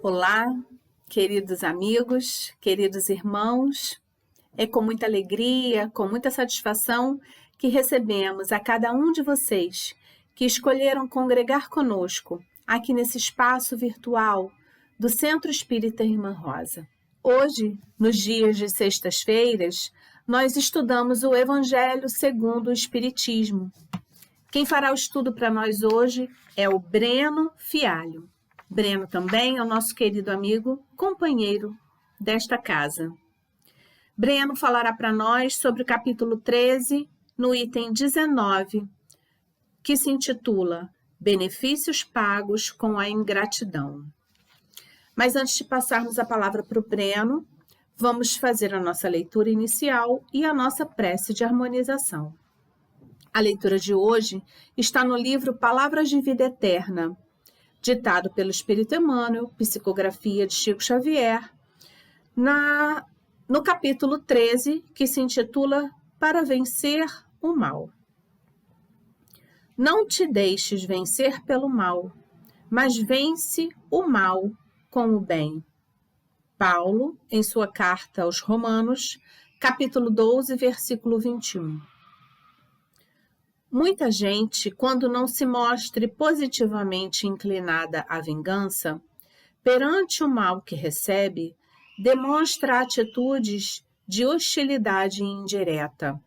Olá, queridos amigos, queridos irmãos. É com muita alegria, com muita satisfação que recebemos a cada um de vocês que escolheram congregar conosco aqui nesse espaço virtual do Centro Espírita Irmã Rosa. Hoje, nos dias de sextas-feiras, nós estudamos o Evangelho segundo o Espiritismo. Quem fará o estudo para nós hoje é o Breno Fialho. Breno também é o nosso querido amigo, companheiro desta casa. Breno falará para nós sobre o capítulo 13, no item 19, que se intitula Benefícios Pagos com a Ingratidão. Mas antes de passarmos a palavra para o Breno, vamos fazer a nossa leitura inicial e a nossa prece de harmonização. A leitura de hoje está no livro Palavras de Vida Eterna, ditado pelo Espírito Emmanuel, psicografia de Chico Xavier, no capítulo 13, que se intitula Para Vencer o Mal. Não te deixes vencer pelo mal, mas vence o mal com o bem. Paulo, em sua carta aos Romanos, capítulo 12, versículo 21. Muita gente, quando não se mostre positivamente inclinada à vingança, perante o mal que recebe, demonstra atitudes de hostilidade indireta,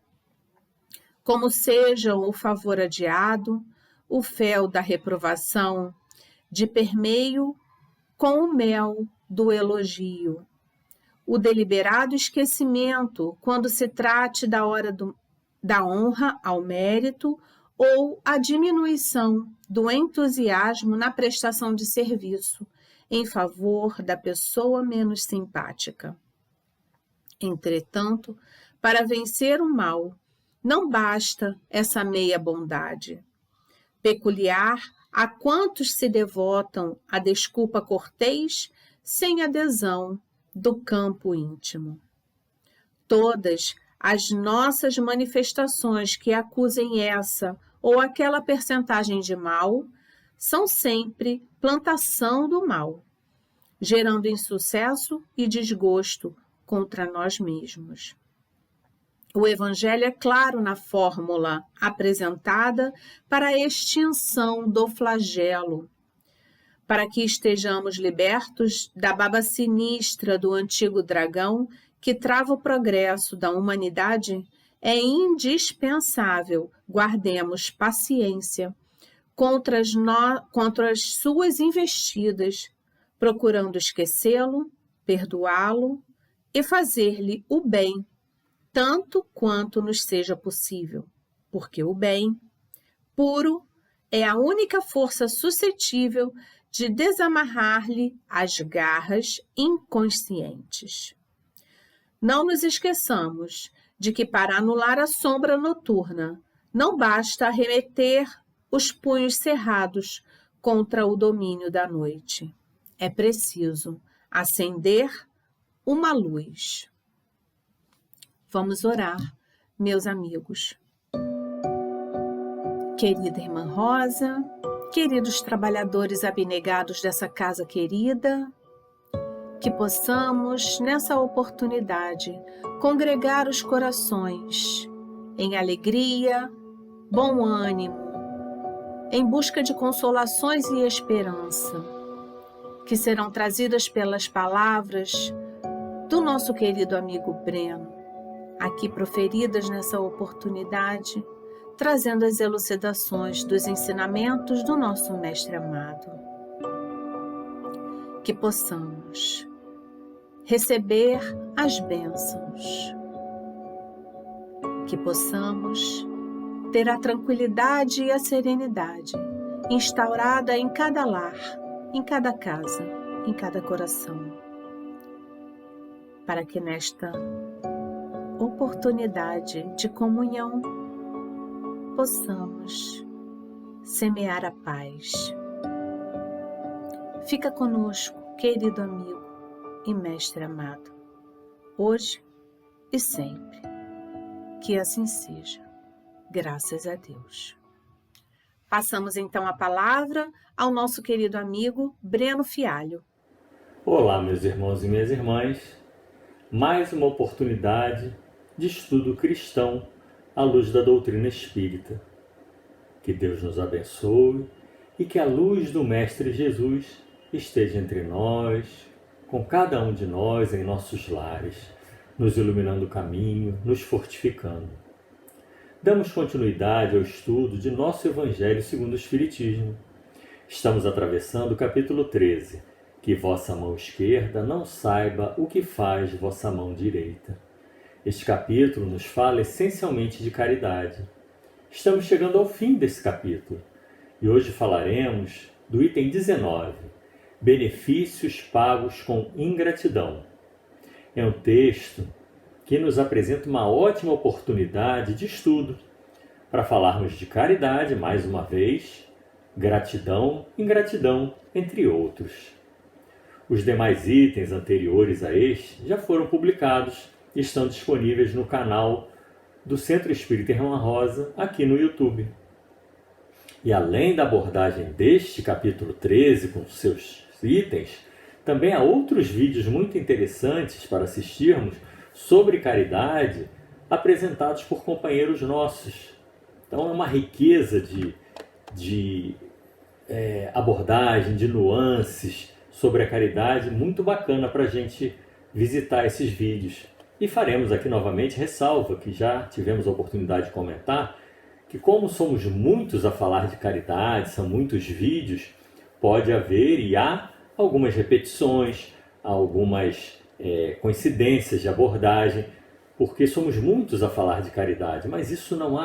como sejam o favor adiado, o fel da reprovação, de permeio com o mel do elogio, o deliberado esquecimento quando se trate da hora da honra ao mérito ou a diminuição do entusiasmo na prestação de serviço em favor da pessoa menos simpática. Entretanto, para vencer o mal, não basta essa meia bondade, peculiar a quantos se devotam à desculpa cortês sem adesão do campo íntimo. Todas as nossas manifestações que acusem essa ou aquela percentagem de mal são sempre plantação do mal, gerando insucesso e desgosto contra nós mesmos. O Evangelho é claro na fórmula apresentada para a extinção do flagelo, para que estejamos libertos da baba sinistra do antigo dragão que trava o progresso da humanidade. É indispensável guardemos paciência contra as suas investidas, procurando esquecê-lo, perdoá-lo e fazer-lhe o bem, tanto quanto nos seja possível, porque o bem puro é a única força suscetível de desamarrar-lhe as garras inconscientes. Não nos esqueçamos de que para anular a sombra noturna, não basta arremeter os punhos cerrados contra o domínio da noite. É preciso acender uma luz. Vamos orar, meus amigos. Querida Irmã Rosa, queridos trabalhadores abnegados dessa casa querida, que possamos, nessa oportunidade, congregar os corações em alegria, bom ânimo, em busca de consolações e esperança, que serão trazidas pelas palavras do nosso querido amigo Breno, aqui proferidas nessa oportunidade, trazendo as elucidações dos ensinamentos do nosso Mestre amado. Que possamos receber as bênçãos, que possamos ter a tranquilidade e a serenidade instaurada em cada lar, em cada casa, em cada coração, para que nesta oportunidade de comunhão possamos semear a paz. Fica conosco, querido amigo e mestre amado, hoje e sempre. Que assim seja, graças a Deus. Passamos então a palavra ao nosso querido amigo Breno Fialho. Olá, meus irmãos e minhas irmãs. Mais uma oportunidade de estudo cristão à luz da doutrina espírita. Que Deus nos abençoe e que a luz do Mestre Jesus esteja entre nós, com cada um de nós em nossos lares, nos iluminando o caminho, nos fortificando. Damos continuidade ao estudo de nosso Evangelho segundo o Espiritismo. Estamos atravessando o capítulo 13. Que vossa mão esquerda não saiba o que faz vossa mão direita. Este capítulo nos fala essencialmente de caridade. Estamos chegando ao fim desse capítulo e hoje falaremos do item 19, benefícios pagos com ingratidão. É um texto que nos apresenta uma ótima oportunidade de estudo para falarmos de caridade, mais uma vez, gratidão, ingratidão, entre outros. Os demais itens anteriores a este já foram publicados e estão disponíveis no canal do Centro Espírita Irmã Rosa, aqui no YouTube. E além da abordagem deste capítulo 13 com seus itens, também há outros vídeos muito interessantes para assistirmos sobre caridade apresentados por companheiros nossos. Então é uma riqueza de abordagem, de nuances sobre a caridade, muito bacana para a gente visitar esses vídeos. E faremos aqui novamente ressalva, que já tivemos a oportunidade de comentar, que como somos muitos a falar de caridade, são muitos vídeos, pode haver e há algumas repetições, algumas coincidências de abordagem, porque somos muitos a falar de caridade, mas isso não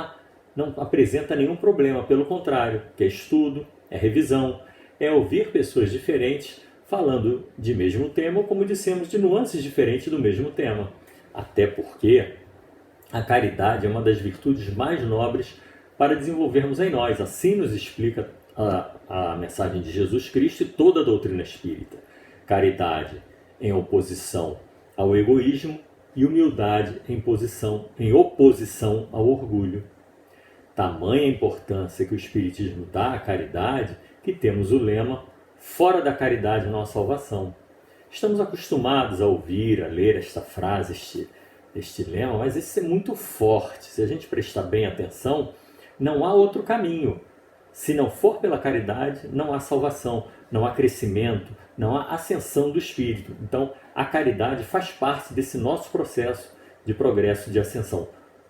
apresenta nenhum problema, pelo contrário, que é estudo, é revisão, é ouvir pessoas diferentes falando de mesmo tema, ou como dissemos, de nuances diferentes do mesmo tema. Até porque a caridade é uma das virtudes mais nobres para desenvolvermos em nós. Assim nos explica a mensagem de Jesus Cristo e toda a doutrina espírita. Caridade em oposição ao egoísmo e humildade em oposição ao orgulho. Tamanha importância que o Espiritismo dá à caridade que temos o lema fora da caridade não há salvação. Estamos acostumados a ouvir, a ler esta frase, este lema, mas esse é muito forte. Se a gente prestar bem atenção, não há outro caminho. Se não for pela caridade, não há salvação, não há crescimento, não há ascensão do espírito. Então, a caridade faz parte desse nosso processo de progresso, de ascensão.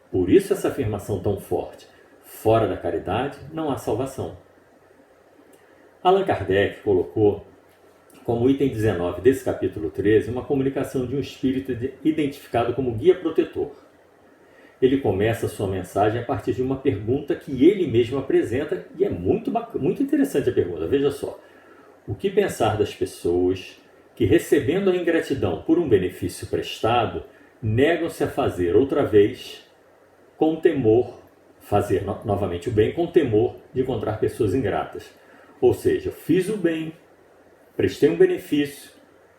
Por isso essa afirmação tão forte. Fora da caridade, não há salvação. Allan Kardec colocou como item 19 desse capítulo 13 uma comunicação de um espírito identificado como guia protetor. Ele começa a sua mensagem a partir de uma pergunta que ele mesmo apresenta e é muito interessante a pergunta. Veja só, o que pensar das pessoas que, recebendo a ingratidão por um benefício prestado, negam-se a fazer outra vez com temor, fazer novamente o bem com temor de encontrar pessoas ingratas? Ou seja, eu fiz o bem, prestei um benefício,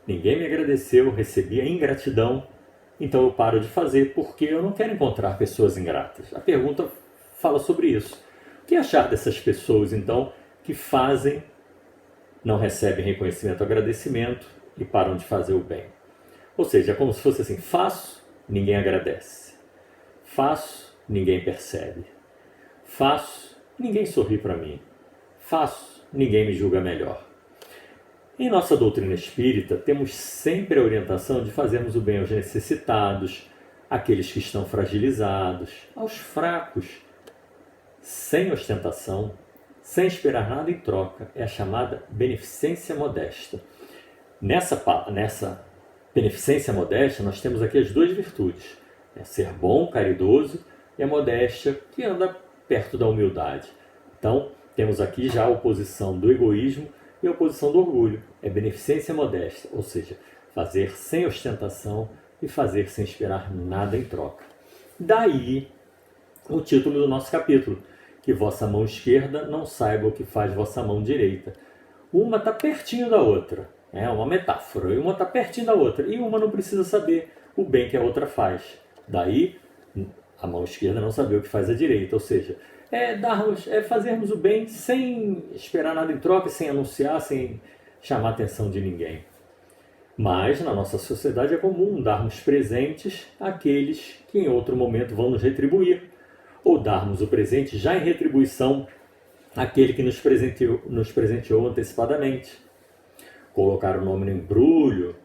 ninguém me agradeceu, recebi a ingratidão, então eu paro de fazer porque eu não quero encontrar pessoas ingratas. A pergunta fala sobre isso. O que achar dessas pessoas, então, que fazem, não recebem reconhecimento ou agradecimento e param de fazer o bem? Ou seja, é como se fosse assim, faço, ninguém agradece. Faço, ninguém percebe. Faço, ninguém sorri para mim. Faço, ninguém me julga melhor. Em nossa doutrina espírita, temos sempre a orientação de fazermos o bem aos necessitados, àqueles que estão fragilizados, aos fracos, sem ostentação, sem esperar nada em troca. É a chamada beneficência modesta. Nessa beneficência modesta, nós temos aqui as duas virtudes. Ser bom, caridoso, e a modéstia, que anda perto da humildade. Então, temos aqui já a oposição do egoísmo e a oposição do orgulho. É beneficência modesta, ou seja, fazer sem ostentação e fazer sem esperar nada em troca. Daí o título do nosso capítulo, que vossa mão esquerda não saiba o que faz vossa mão direita. Uma está pertinho da outra, é uma metáfora, e uma está pertinho da outra, e uma não precisa saber o bem que a outra faz. Daí a mão esquerda não saber o que faz a direita, ou seja, fazermos o bem sem esperar nada em troca, sem anunciar, sem chamar a atenção de ninguém. Mas na nossa sociedade é comum darmos presentes àqueles que em outro momento vão nos retribuir, ou darmos o presente já em retribuição àquele que nos presenteou antecipadamente. Colocar o nome no embrulho,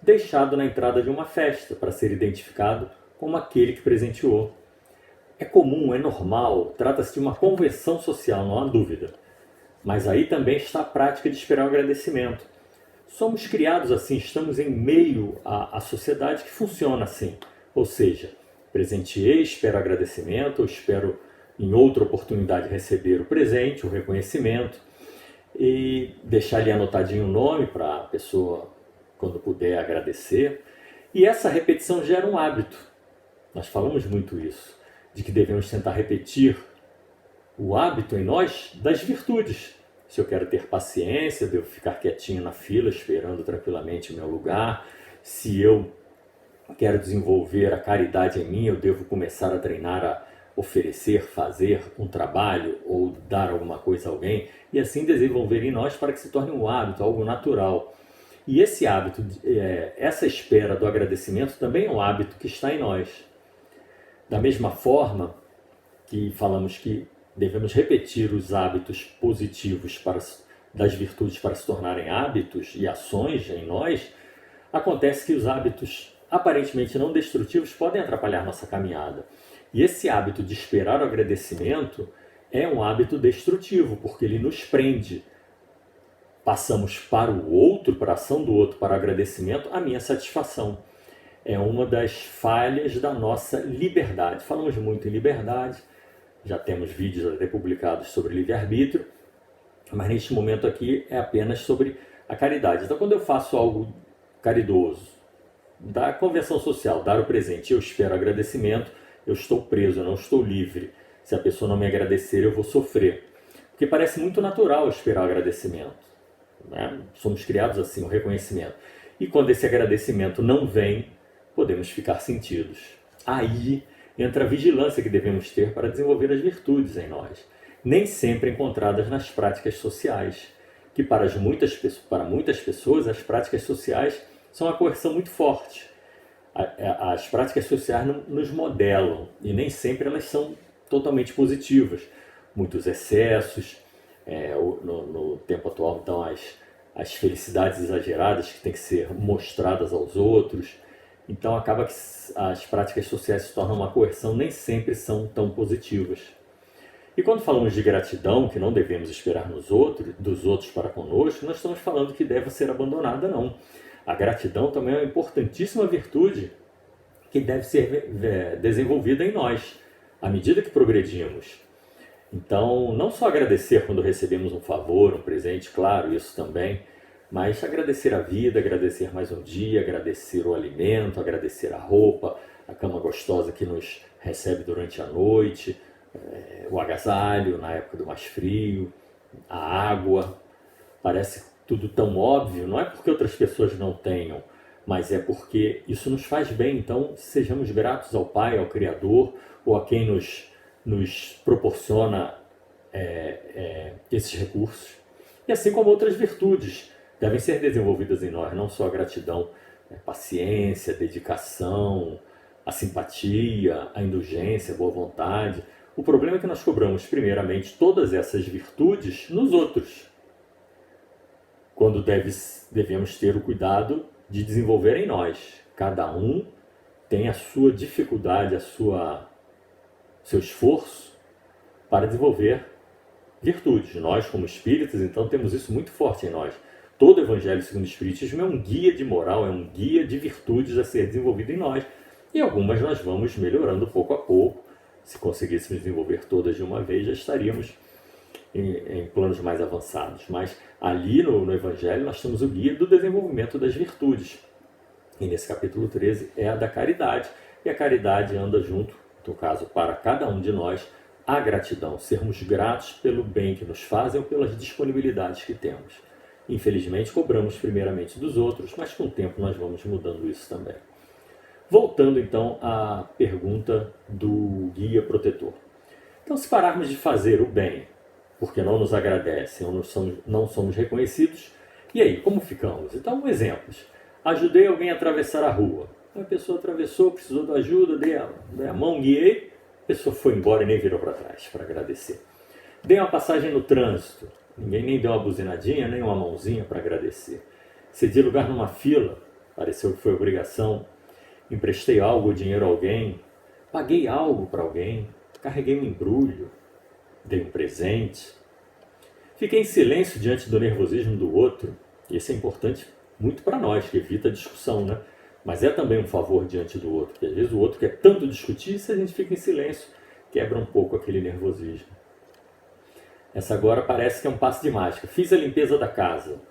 deixado na entrada de uma festa para ser identificado como aquele que presenteou. É comum, é normal, trata-se de uma convenção social, não há dúvida. Mas aí também está a prática de esperar o agradecimento. Somos criados assim, estamos em meio à sociedade que funciona assim. Ou seja, presenteei, espero agradecimento, ou espero em outra oportunidade receber o presente, o reconhecimento, e deixar ali anotadinho o nome para a pessoa, quando puder, agradecer. E essa repetição gera um hábito. Nós falamos muito isso, de que devemos tentar repetir o hábito em nós das virtudes. Se eu quero ter paciência, eu devo ficar quietinho na fila, esperando tranquilamente o meu lugar. Se eu quero desenvolver a caridade em mim, eu devo começar a treinar a oferecer, fazer um trabalho ou dar alguma coisa a alguém e assim desenvolver em nós para que se torne um hábito, algo natural. E esse hábito, essa espera do agradecimento também é um hábito que está em nós. Da mesma forma que falamos que devemos repetir os hábitos positivos das virtudes para se tornarem hábitos e ações em nós, acontece que os hábitos aparentemente não destrutivos podem atrapalhar nossa caminhada. E esse hábito de esperar o agradecimento é um hábito destrutivo, porque ele nos prende. Passamos para o outro, para a ação do outro, para o agradecimento, a minha satisfação. É uma das falhas da nossa liberdade. Falamos muito em liberdade, já temos vídeos até publicados sobre livre-arbítrio, mas neste momento aqui é apenas sobre a caridade. Então, quando eu faço algo caridoso, da convenção social, dar o presente, eu espero agradecimento, eu estou preso, eu não estou livre. Se a pessoa não me agradecer, eu vou sofrer. Porque parece muito natural esperar o agradecimento, né? Somos criados assim, o reconhecimento. E quando esse agradecimento não vem, podemos ficar sentidos. Aí entra a vigilância que devemos ter para desenvolver as virtudes em nós, nem sempre encontradas nas práticas sociais, que para muitas pessoas as práticas sociais são uma coerção muito forte. As práticas sociais nos modelam e nem sempre elas são totalmente positivas. Muitos excessos, no tempo atual, então, as felicidades exageradas que têm que ser mostradas aos outros. Então acaba que as práticas sociais se tornam uma coerção, nem sempre são tão positivas. E quando falamos de gratidão, que não devemos esperar dos outros para conosco, nós estamos falando que deve ser abandonada, não. A gratidão também é uma importantíssima virtude que deve ser desenvolvida em nós, à medida que progredimos. Então, não só agradecer quando recebemos um favor, um presente, claro, isso também, mas agradecer a vida, agradecer mais um dia, agradecer o alimento, agradecer a roupa, a cama gostosa que nos recebe durante a noite, o agasalho na época do mais frio, a água. Parece tudo tão óbvio, não é porque outras pessoas não tenham, mas é porque isso nos faz bem. Então, sejamos gratos ao Pai, ao Criador, ou a quem nos proporciona esses recursos. E assim como outras virtudes devem ser desenvolvidas em nós, não só a gratidão, paciência, dedicação, a simpatia, a indulgência, a boa vontade. O problema é que nós cobramos primeiramente todas essas virtudes nos outros, quando devemos ter o cuidado de desenvolver em nós. Cada um tem a sua dificuldade, seu esforço para desenvolver virtudes. Nós, como espíritas, então, temos isso muito forte em nós. Todo o Evangelho segundo o Espiritismo é um guia de moral, é um guia de virtudes a ser desenvolvido em nós. E algumas nós vamos melhorando pouco a pouco. Se conseguíssemos desenvolver todas de uma vez, já estaríamos em planos mais avançados. Mas ali no Evangelho nós temos o guia do desenvolvimento das virtudes. E nesse capítulo 13 é a da caridade. E a caridade anda junto, no caso, para cada um de nós, a gratidão. Sermos gratos pelo bem que nos fazem ou pelas disponibilidades que temos. Infelizmente, cobramos primeiramente dos outros, mas com o tempo nós vamos mudando isso também. Voltando então à pergunta do guia protetor. Então, se pararmos de fazer o bem, porque não nos agradecem ou não somos reconhecidos, e aí, como ficamos? Então, exemplos. Ajudei alguém a atravessar a rua. A pessoa atravessou, precisou de ajuda, dei a mão, guiei, a pessoa foi embora e nem virou para trás para agradecer. Dei uma passagem no trânsito, ninguém nem deu uma buzinadinha, nem uma mãozinha para agradecer. Cedi lugar numa fila, pareceu que foi obrigação. Emprestei algo, dinheiro a alguém, paguei algo para alguém, carreguei um embrulho, dei um presente. Fiquei em silêncio diante do nervosismo do outro, e isso é importante muito para nós, que evita a discussão, né? Mas é também um favor diante do outro, porque às vezes o outro quer tanto discutir, e se a gente fica em silêncio, quebra um pouco aquele nervosismo. Essa agora parece que é um passe de mágica. Fiz a limpeza da casa.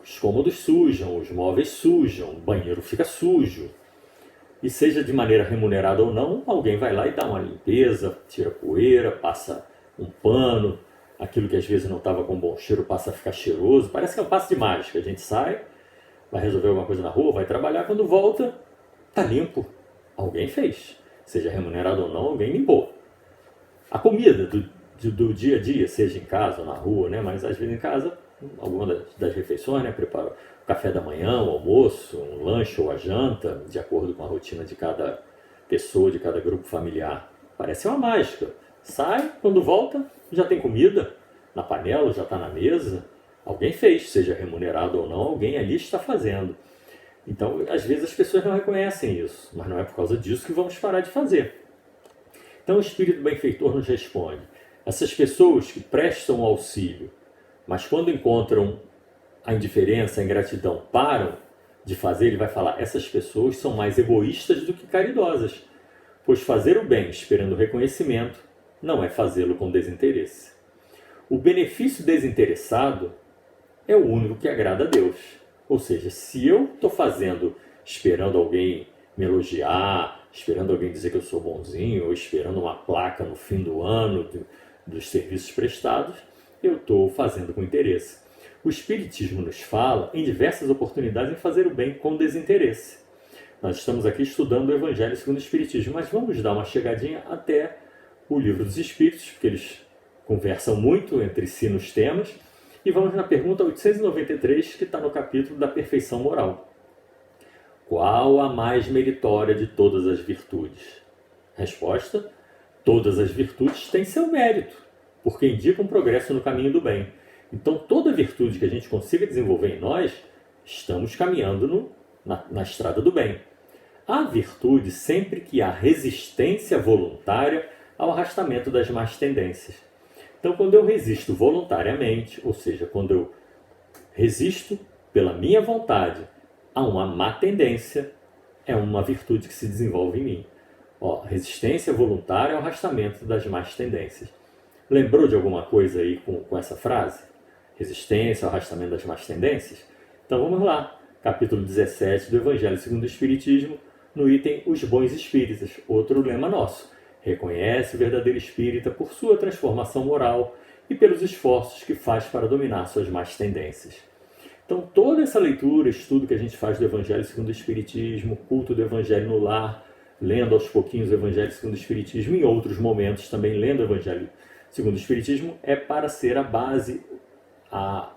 Os cômodos sujam, os móveis sujam, o banheiro fica sujo. E seja de maneira remunerada ou não, alguém vai lá e dá uma limpeza, tira poeira, passa um pano, aquilo que às vezes não estava com bom cheiro passa a ficar cheiroso. Parece que é um passe de mágica. A gente sai, vai resolver alguma coisa na rua, vai trabalhar, quando volta, tá limpo. Alguém fez. Seja remunerado ou não, alguém limpou. A comida do dia a dia, seja em casa ou na rua, né? Mas às vezes em casa, alguma das refeições, né? Prepara o café da manhã, o almoço, um lanche ou a janta, de acordo com a rotina de cada pessoa, de cada grupo familiar. Parece uma mágica. Sai, quando volta, já tem comida na panela, já está na mesa. Alguém fez, seja remunerado ou não, alguém ali está fazendo. Então, às vezes as pessoas não reconhecem isso, mas não é por causa disso que vamos parar de fazer. Então o Espírito Benfeitor nos responde: essas pessoas que prestam o auxílio, mas quando encontram a indiferença, a ingratidão, param de fazer, ele vai falar: essas pessoas são mais egoístas do que caridosas, pois fazer o bem esperando reconhecimento não é fazê-lo com desinteresse. O benefício desinteressado é o único que agrada a Deus. Ou seja, se eu estou fazendo esperando alguém me elogiar, esperando alguém dizer que eu sou bonzinho, ou esperando uma placa no fim do ano dos serviços prestados, eu estou fazendo com interesse. O Espiritismo nos fala em diversas oportunidades em fazer o bem com desinteresse. Nós estamos aqui estudando o Evangelho segundo o Espiritismo, mas vamos dar uma chegadinha até o Livro dos Espíritos, porque eles conversam muito entre si nos temas, e vamos na pergunta 893, que está no capítulo da perfeição moral. Qual a mais meritória de todas as virtudes? Resposta: todas as virtudes têm seu mérito, porque indicam progresso no caminho do bem. Então, toda virtude que a gente consiga desenvolver em nós, estamos caminhando na estrada do bem. Há virtude sempre que há resistência voluntária ao arrastamento das más tendências. Então, quando eu resisto voluntariamente, ou seja, quando eu resisto pela minha vontade a uma má tendência, é uma virtude que se desenvolve em mim. Resistência voluntária ao arrastamento das más tendências. Lembrou de alguma coisa aí com essa frase? Resistência ao arrastamento das más tendências? Então vamos lá, capítulo 17 do Evangelho segundo o Espiritismo, no item Os Bons Espíritas, outro lema nosso. Reconhece o verdadeiro espírita por sua transformação moral e pelos esforços que faz para dominar suas más tendências. Então, toda essa leitura, estudo que a gente faz do Evangelho segundo o Espiritismo, culto do Evangelho no lar, lendo aos pouquinhos o Evangelho segundo o Espiritismo, em outros momentos também lendo o Evangelho segundo o Espiritismo, é para ser a base,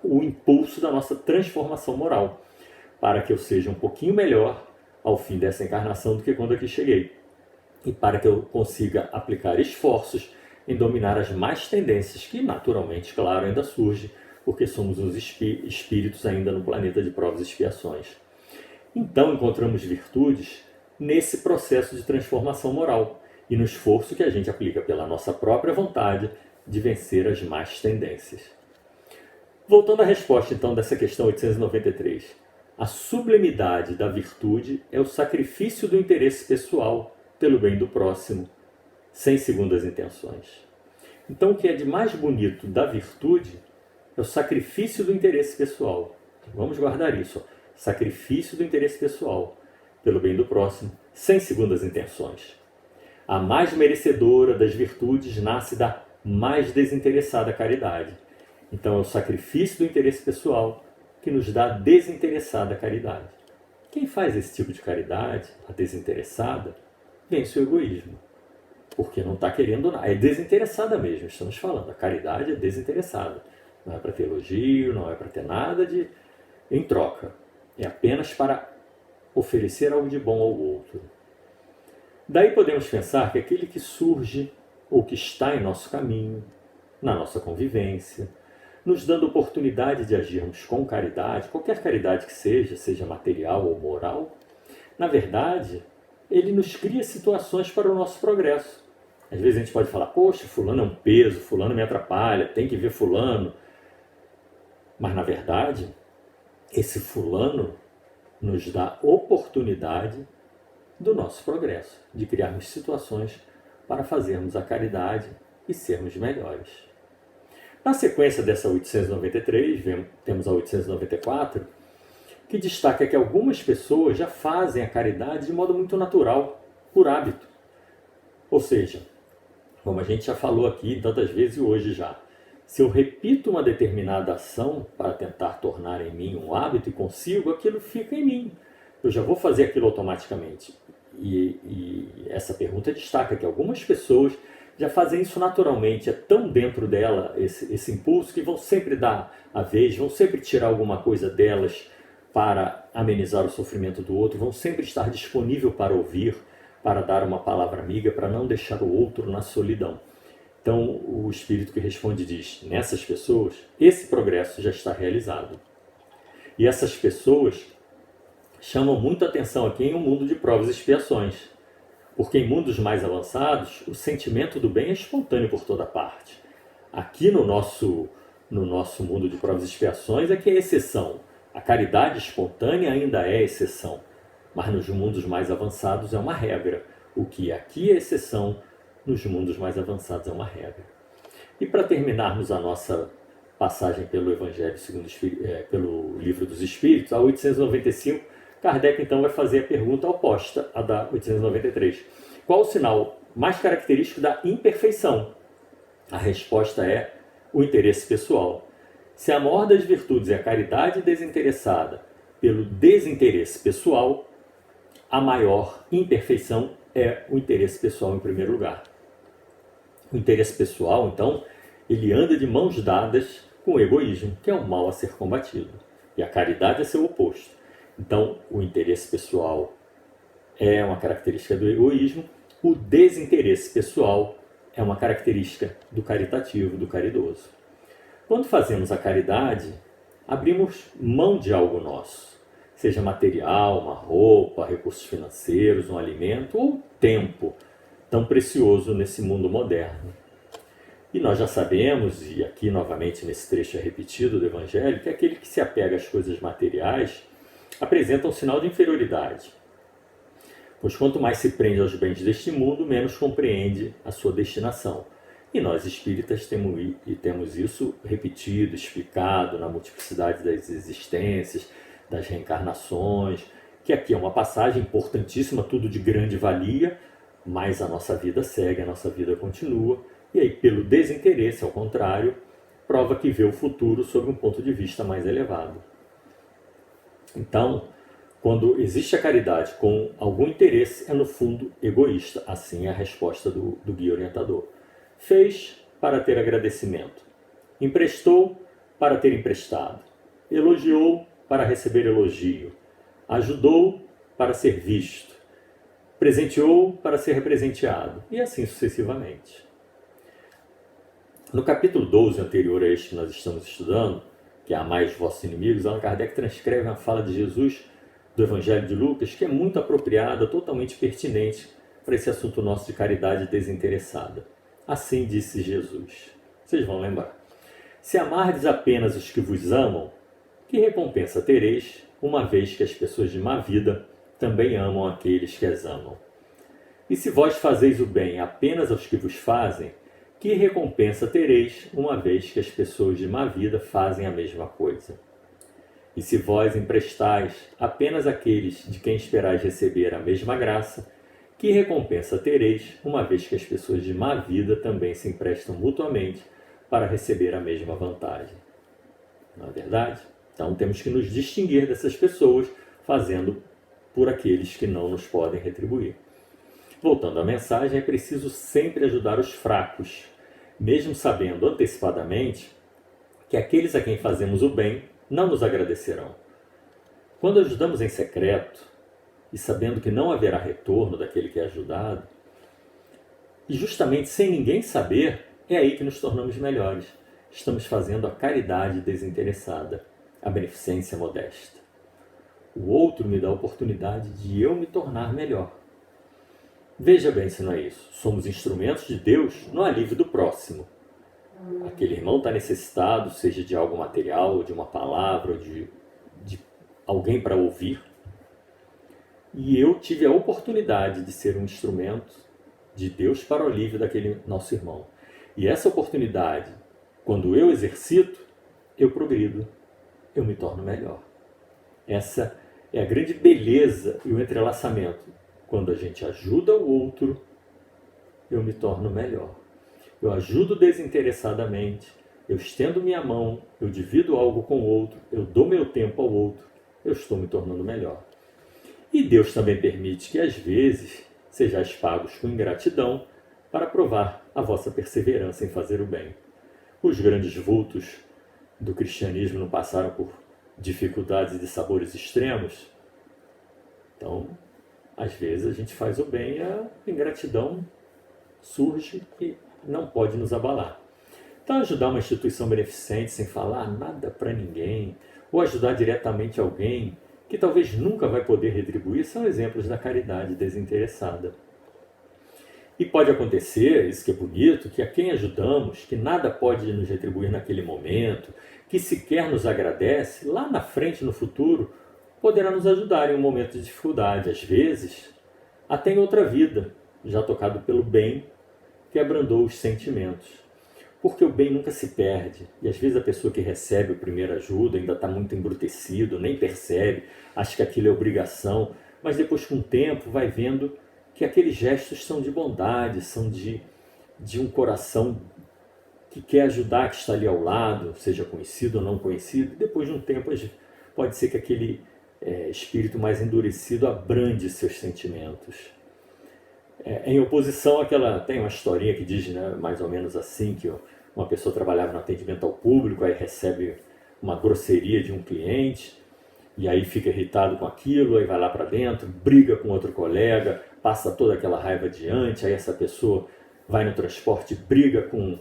o impulso da nossa transformação moral, para que eu seja um pouquinho melhor ao fim dessa encarnação do que quando aqui cheguei. E para que eu consiga aplicar esforços em dominar as más tendências, que naturalmente, claro, ainda surgem, porque somos uns espíritos ainda no planeta de provas e expiações. Então encontramos virtudes nesse processo de transformação moral e no esforço que a gente aplica pela nossa própria vontade de vencer as más tendências. Voltando à resposta então dessa questão 893, a sublimidade da virtude é o sacrifício do interesse pessoal pelo bem do próximo, sem segundas intenções. Então, o que é de mais bonito da virtude é o sacrifício do interesse pessoal. Vamos guardar isso. Sacrifício do interesse pessoal pelo bem do próximo, sem segundas intenções. A mais merecedora das virtudes nasce da mais desinteressada caridade. Então, é o sacrifício do interesse pessoal que nos dá a desinteressada caridade. Quem faz esse tipo de caridade, a desinteressada, vence o egoísmo, porque não está querendo nada. É desinteressada mesmo, estamos falando. A caridade é desinteressada. Não é para ter elogio, não é para ter nada em troca. É apenas para oferecer algo de bom ao outro. Daí podemos pensar que aquele que surge ou que está em nosso caminho, na nossa convivência, nos dando oportunidade de agirmos com caridade, qualquer caridade que seja material ou moral, na verdade, ele nos cria situações para o nosso progresso. Às vezes a gente pode falar, poxa, fulano é um peso, fulano me atrapalha, tem que ver fulano. Mas na verdade, esse fulano nos dá oportunidade do nosso progresso, de criarmos situações para fazermos a caridade e sermos melhores. Na sequência dessa 893, temos a 894, que destaca que algumas pessoas já fazem a caridade de modo muito natural, por hábito. Ou seja, como a gente já falou aqui tantas vezes hoje já, se eu repito uma determinada ação para tentar tornar em mim um hábito e consigo, aquilo fica em mim. Eu já vou fazer aquilo automaticamente. E essa pergunta destaca que algumas pessoas já fazem isso naturalmente, é tão dentro dela esse impulso que vão sempre dar a vez, vão sempre tirar alguma coisa delas para amenizar o sofrimento do outro, vão sempre estar disponível para ouvir, para dar uma palavra amiga, para não deixar o outro na solidão. Então o Espírito que responde diz, nessas pessoas, esse progresso já está realizado. E essas pessoas chamam muita atenção aqui em um mundo de provas e expiações, porque em mundos mais avançados, o sentimento do bem é espontâneo por toda parte. Aqui no nosso mundo de provas e expiações é que é exceção. A caridade espontânea ainda é exceção, mas nos mundos mais avançados é uma regra. O que aqui é exceção, nos mundos mais avançados é uma regra. E para terminarmos a nossa passagem pelo Evangelho pelo Livro dos Espíritos, a 895, Kardec então vai fazer a pergunta oposta à da 893. Qual o sinal mais característico da imperfeição? A resposta é o interesse pessoal. Se a maior das virtudes é a caridade desinteressada pelo desinteresse pessoal, a maior imperfeição é o interesse pessoal em primeiro lugar. O interesse pessoal, então, ele anda de mãos dadas com o egoísmo, que é um mal a ser combatido. E a caridade é seu oposto. Então, o interesse pessoal é uma característica do egoísmo, o desinteresse pessoal é uma característica do caritativo, do caridoso. Quando fazemos a caridade, abrimos mão de algo nosso, seja material, uma roupa, recursos financeiros, um alimento ou tempo, tão precioso nesse mundo moderno. E nós já sabemos, e aqui novamente nesse trecho é repetido do Evangelho, que aquele que se apega às coisas materiais apresenta um sinal de inferioridade. Pois quanto mais se prende aos bens deste mundo, menos compreende a sua destinação. E nós espíritas temos isso repetido, explicado na multiplicidade das existências, das reencarnações, que aqui é uma passagem importantíssima, tudo de grande valia, mas a nossa vida segue, a nossa vida continua. E aí, pelo desinteresse, ao contrário, prova que vê o futuro sob um ponto de vista mais elevado. Então, quando existe a caridade com algum interesse, é no fundo egoísta. Assim é a resposta do guia orientador. Fez para ter agradecimento. Emprestou para ter emprestado. Elogiou para receber elogio. Ajudou para ser visto. Presenteou para ser presenteado. E assim sucessivamente. No capítulo 12 anterior a este que nós estamos estudando, que é Amai os vossos inimigos, Allan Kardec transcreve uma fala de Jesus do Evangelho de Lucas que é muito apropriada, totalmente pertinente para esse assunto nosso de caridade desinteressada. Assim disse Jesus. Vocês vão lembrar. Se amardes apenas os que vos amam, que recompensa tereis, uma vez que as pessoas de má vida também amam aqueles que as amam? E se vós fazeis o bem apenas aos que vos fazem, que recompensa tereis, uma vez que as pessoas de má vida fazem a mesma coisa? E se vós emprestais apenas àqueles de quem esperais receber a mesma graça, que recompensa tereis, uma vez que as pessoas de má vida também se emprestam mutuamente para receber a mesma vantagem? Não é verdade? Então temos que nos distinguir dessas pessoas, fazendo por aqueles que não nos podem retribuir. Voltando à mensagem, é preciso sempre ajudar os fracos, mesmo sabendo antecipadamente que aqueles a quem fazemos o bem não nos agradecerão, Quando ajudamos em secreto e sabendo que não haverá retorno daquele que é ajudado, e justamente sem ninguém saber, é aí que nos tornamos melhores. Estamos fazendo a caridade desinteressada, a beneficência modesta. O outro me dá a oportunidade de eu me tornar melhor. Veja bem se não é isso. Somos instrumentos de Deus no alívio do próximo. Aquele irmão está necessitado, seja de algo material, ou de uma palavra, ou de alguém para ouvir. E eu tive a oportunidade de ser um instrumento de Deus para o alívio daquele nosso irmão. E essa oportunidade, quando eu exercito, eu progrido, eu me torno melhor. Essa é a grande beleza e o entrelaçamento. Quando a gente ajuda o outro, eu me torno melhor. Eu ajudo desinteressadamente, eu estendo minha mão, eu divido algo com o outro, eu dou meu tempo ao outro, eu estou me tornando melhor. E Deus também permite que às vezes sejais pagos com ingratidão para provar a vossa perseverança em fazer o bem. Os grandes vultos do cristianismo não passaram por dificuldades e sabores extremos? Então, às vezes a gente faz o bem e a ingratidão surge e não pode nos abalar. Então, ajudar uma instituição beneficente sem falar nada para ninguém, ou ajudar diretamente alguém que talvez nunca vai poder retribuir, são exemplos da caridade desinteressada. E pode acontecer, isso que é bonito, que a quem ajudamos, que nada pode nos retribuir naquele momento, que sequer nos agradece, lá na frente, no futuro, poderá nos ajudar em um momento de dificuldade. Às vezes, até em outra vida, já tocado pelo bem que abrandou os sentimentos. Porque o bem nunca se perde. E às vezes a pessoa que recebe a primeira ajuda ainda está muito embrutecido, nem percebe, acha que aquilo é obrigação, mas depois com o tempo vai vendo que aqueles gestos são de bondade, são de um coração que quer ajudar, que está ali ao lado, seja conhecido ou não conhecido. E depois de um tempo pode ser que aquele espírito mais endurecido abrande seus sentimentos. Em oposição àquela, tem uma historinha que diz, né, mais ou menos assim, que uma pessoa trabalhava no atendimento ao público, aí recebe uma grosseria de um cliente, e aí fica irritado com aquilo, aí vai lá para dentro, briga com outro colega, passa toda aquela raiva adiante, aí essa pessoa vai no transporte, briga com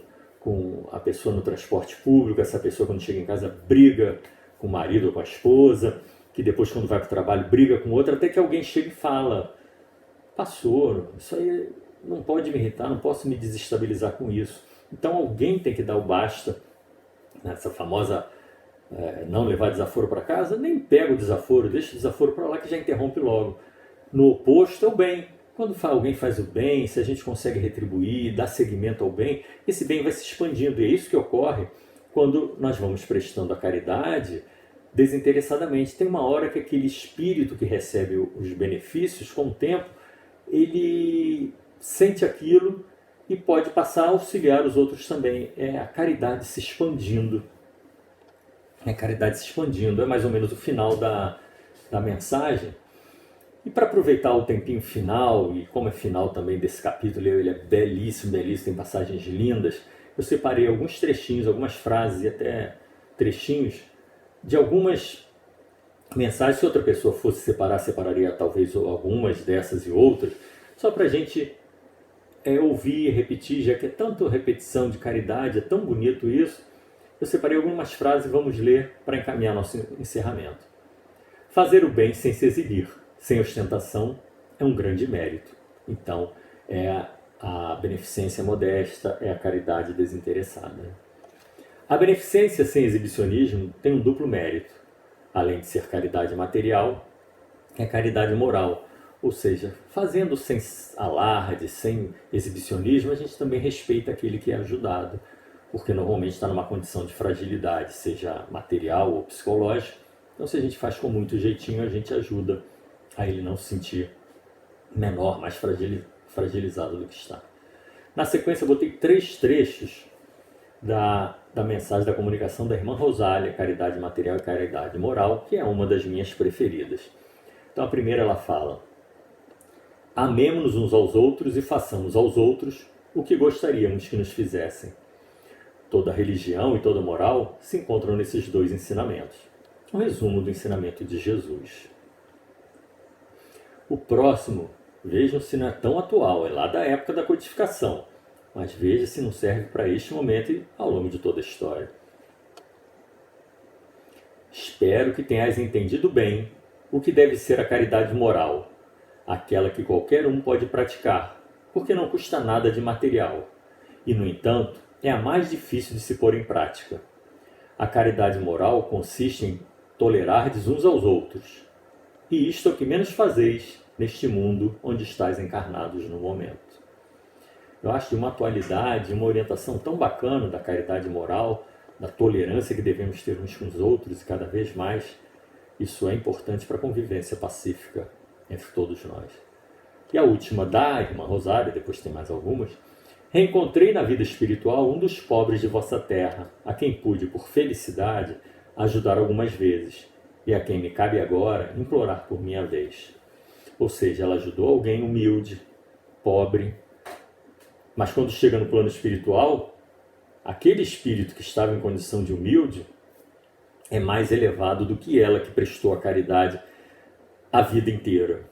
a pessoa no transporte público, essa pessoa quando chega em casa briga com o marido ou com a esposa, que depois quando vai para o trabalho briga com outra, até que alguém chega e fala: passou, isso aí não pode me irritar, não posso me desestabilizar com isso. Então alguém tem que dar o basta, nessa famosa não levar desaforo para casa, nem pega o desaforo, deixa o desaforo para lá que já interrompe logo. No oposto é o bem. Quando alguém faz o bem, se a gente consegue retribuir, dar seguimento ao bem, esse bem vai se expandindo. E é isso que ocorre quando nós vamos prestando a caridade desinteressadamente. Tem uma hora que aquele espírito que recebe os benefícios, com o tempo, ele sente aquilo e pode passar a auxiliar os outros também. É a caridade se expandindo. É a caridade se expandindo. É mais ou menos o final da mensagem. E para aproveitar o tempinho final, e como é final também desse capítulo, ele é belíssimo, belíssimo, tem passagens lindas, eu separei alguns trechinhos, algumas frases e até trechinhos de algumas mensagens. Se outra pessoa fosse separar, separaria talvez algumas dessas e outras, só para a gente ouvir e repetir, já que é tanto repetição de caridade, é tão bonito isso. Eu separei algumas frases e vamos ler para encaminhar nosso encerramento. Fazer o bem sem se exibir, sem ostentação, é um grande mérito. Então, é a beneficência modesta, é a caridade desinteressada. A beneficência sem exibicionismo tem um duplo mérito. Além de ser caridade material, é caridade moral. Ou seja, fazendo sem alarde, sem exibicionismo, a gente também respeita aquele que é ajudado, porque normalmente está numa condição de fragilidade, seja material ou psicológica. Então, se a gente faz com muito jeitinho, a gente ajuda a ele não se sentir menor, mais fragilizado do que está. Na sequência, eu botei 3 trechos da mensagem da comunicação da irmã Rosália, Caridade Material e Caridade Moral, que é uma das minhas preferidas. Então, a primeira ela fala: amemo-nos uns aos outros e façamos aos outros o que gostaríamos que nos fizessem. Toda religião e toda moral se encontram nesses 2 ensinamentos. Um resumo do ensinamento de Jesus. O próximo, vejam se não é tão atual, é lá da época da codificação, mas veja se não serve para este momento e ao longo de toda a história. Espero que tenhas entendido bem o que deve ser a caridade moral, aquela que qualquer um pode praticar, porque não custa nada de material, e, no entanto, é a mais difícil de se pôr em prática. A caridade moral consiste em tolerardes uns aos outros, e isto é o que menos fazeis neste mundo onde estáis encarnados no momento. Eu acho de uma atualidade, uma orientação tão bacana da caridade moral, da tolerância que devemos ter uns com os outros, e cada vez mais isso é importante para a convivência pacífica entre todos nós. E a última da irmã Rosária, depois tem mais algumas. Reencontrei na vida espiritual um dos pobres de vossa terra, a quem pude, por felicidade, ajudar algumas vezes, e a quem me cabe agora implorar por minha vez. Ou seja, ela ajudou alguém humilde, pobre, mas quando chega no plano espiritual, aquele espírito que estava em condição de humilde é mais elevado do que ela que prestou a caridade a vida inteira.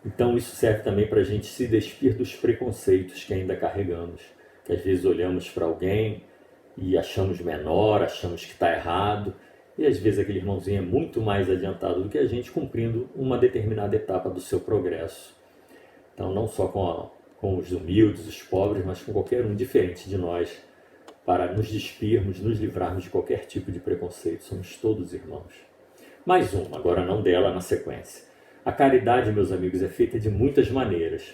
Então isso serve também para a gente se despir dos preconceitos que ainda carregamos, que às vezes olhamos para alguém e achamos menor, achamos que está errado, e às vezes aquele irmãozinho é muito mais adiantado do que a gente, cumprindo uma determinada etapa do seu progresso. Então não só com os humildes, os pobres, mas com qualquer um diferente de nós, para nos despirmos, nos livrarmos de qualquer tipo de preconceito. Somos todos irmãos. Mais uma, agora não dela, na sequência. A caridade, meus amigos, é feita de muitas maneiras.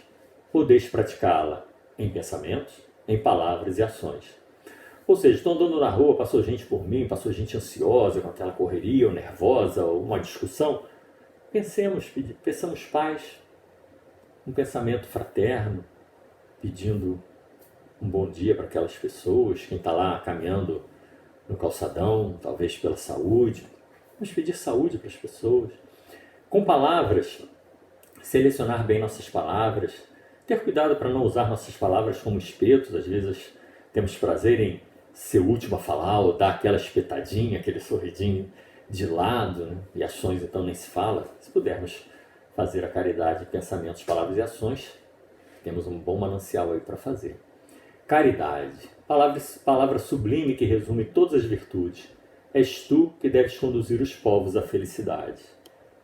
Podeis praticá-la em pensamentos, em palavras e ações. Ou seja, estou andando na rua, passou gente por mim, passou gente ansiosa, com aquela correria, ou nervosa, ou uma discussão. Peçamos paz, um pensamento fraterno, pedindo um bom dia para aquelas pessoas, quem está lá caminhando no calçadão, talvez pela saúde. Vamos pedir saúde para as pessoas. Com palavras, selecionar bem nossas palavras, ter cuidado para não usar nossas palavras como espetos. Às vezes temos prazer em ser o último a falar, ou dar aquela espetadinha, aquele sorridinho de lado, né? E ações então nem se fala. Se pudermos fazer a caridade de pensamentos, palavras e ações, temos um bom manancial aí para fazer. Caridade, palavra sublime que resume todas as virtudes. És tu que deves conduzir os povos à felicidade.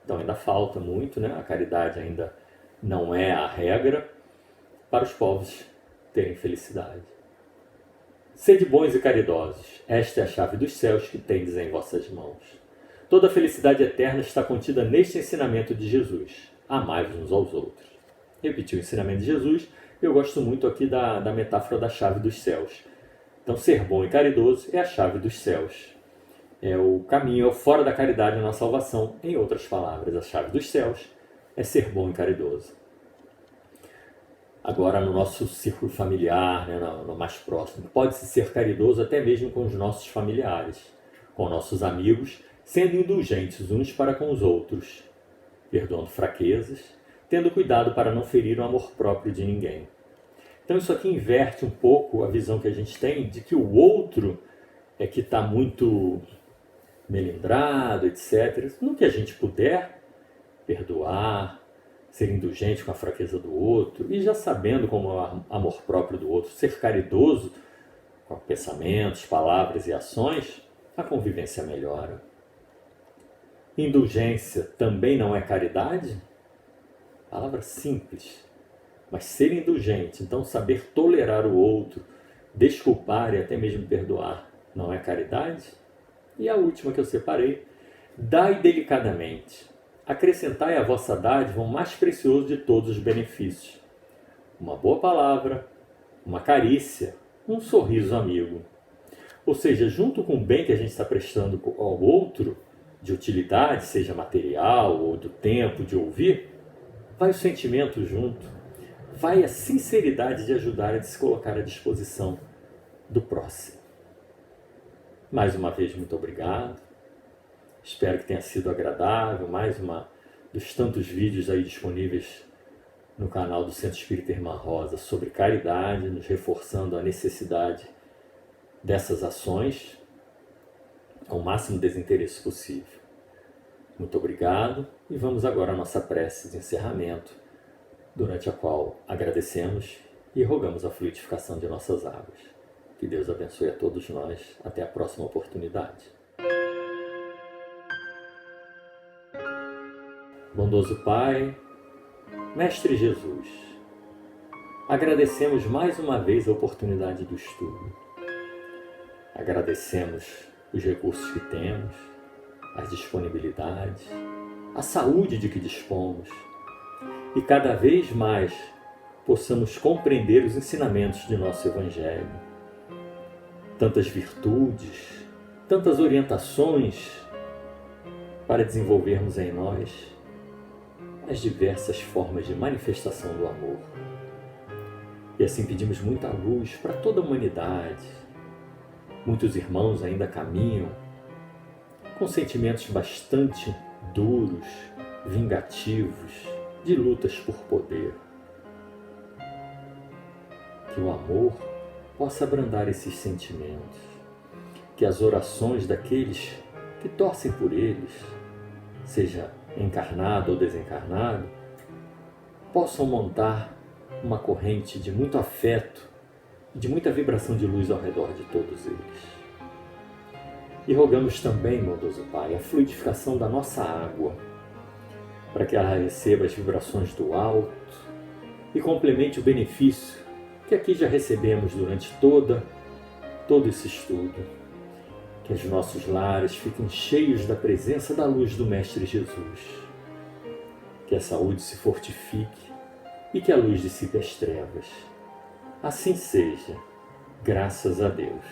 Então ainda falta muito, né? A caridade ainda não é a regra para os povos terem felicidade. Sede bons e caridosos, esta é a chave dos céus que tendes em vossas mãos. Toda a felicidade eterna está contida neste ensinamento de Jesus. Amai-vos uns aos outros. Repetir o ensinamento de Jesus, eu gosto muito aqui da metáfora da chave dos céus. Então, ser bom e caridoso é a chave dos céus. É o caminho, é o fora da caridade na salvação. Em outras palavras, a chave dos céus é ser bom e caridoso. Agora, no nosso círculo familiar, né, no mais próximo, pode-se ser caridoso até mesmo com os nossos familiares, com nossos amigos, sendo indulgentes uns para com os outros, perdoando fraquezas, tendo cuidado para não ferir o amor próprio de ninguém. Então isso aqui inverte um pouco a visão que a gente tem de que o outro é que está muito melindrado, etc. No que a gente puder, perdoar, ser indulgente com a fraqueza do outro, e já sabendo como é o amor próprio do outro, ser caridoso com pensamentos, palavras e ações, a convivência melhora. Indulgência também não é caridade? Palavra simples, mas ser indulgente, então saber tolerar o outro, desculpar e até mesmo perdoar, não é caridade? E a última que eu separei, dai delicadamente, acrescentai à vossa dádiva o mais precioso de todos os benefícios. Uma boa palavra, uma carícia, um sorriso amigo. Ou seja, junto com o bem que a gente está prestando ao outro, de utilidade, seja material ou do tempo de ouvir, vai o sentimento junto, vai a sinceridade de ajudar a se colocar à disposição do próximo. Mais uma vez, muito obrigado. Espero que tenha sido agradável. Mais uma dos tantos vídeos aí disponíveis no canal do Centro Espírita Irmã Rosa sobre caridade, nos reforçando a necessidade dessas ações com o máximo desinteresse possível. Muito obrigado e vamos agora à nossa prece de encerramento, durante a qual agradecemos e rogamos a fluidificação de nossas águas. Que Deus abençoe a todos nós. Até a próxima oportunidade. Bondoso Pai, Mestre Jesus, agradecemos mais uma vez a oportunidade do estudo. Agradecemos os recursos que temos, as disponibilidades, a saúde de que dispomos e cada vez mais possamos compreender os ensinamentos de nosso Evangelho. Tantas virtudes, tantas orientações para desenvolvermos em nós as diversas formas de manifestação do amor. E assim pedimos muita luz para toda a humanidade. Muitos irmãos ainda caminham com sentimentos bastante duros, vingativos, de lutas por poder. Que o amor possa abrandar esses sentimentos, que as orações daqueles que torcem por eles, seja encarnado ou desencarnado, possam montar uma corrente de muito afeto e de muita vibração de luz ao redor de todos eles. E rogamos também, bondoso Pai, a fluidificação da nossa água, para que ela receba as vibrações do alto e complemente o benefício que aqui já recebemos durante todo esse estudo. Que os nossos lares fiquem cheios da presença da luz do Mestre Jesus. Que a saúde se fortifique e que a luz dissipe as trevas. Assim seja, graças a Deus.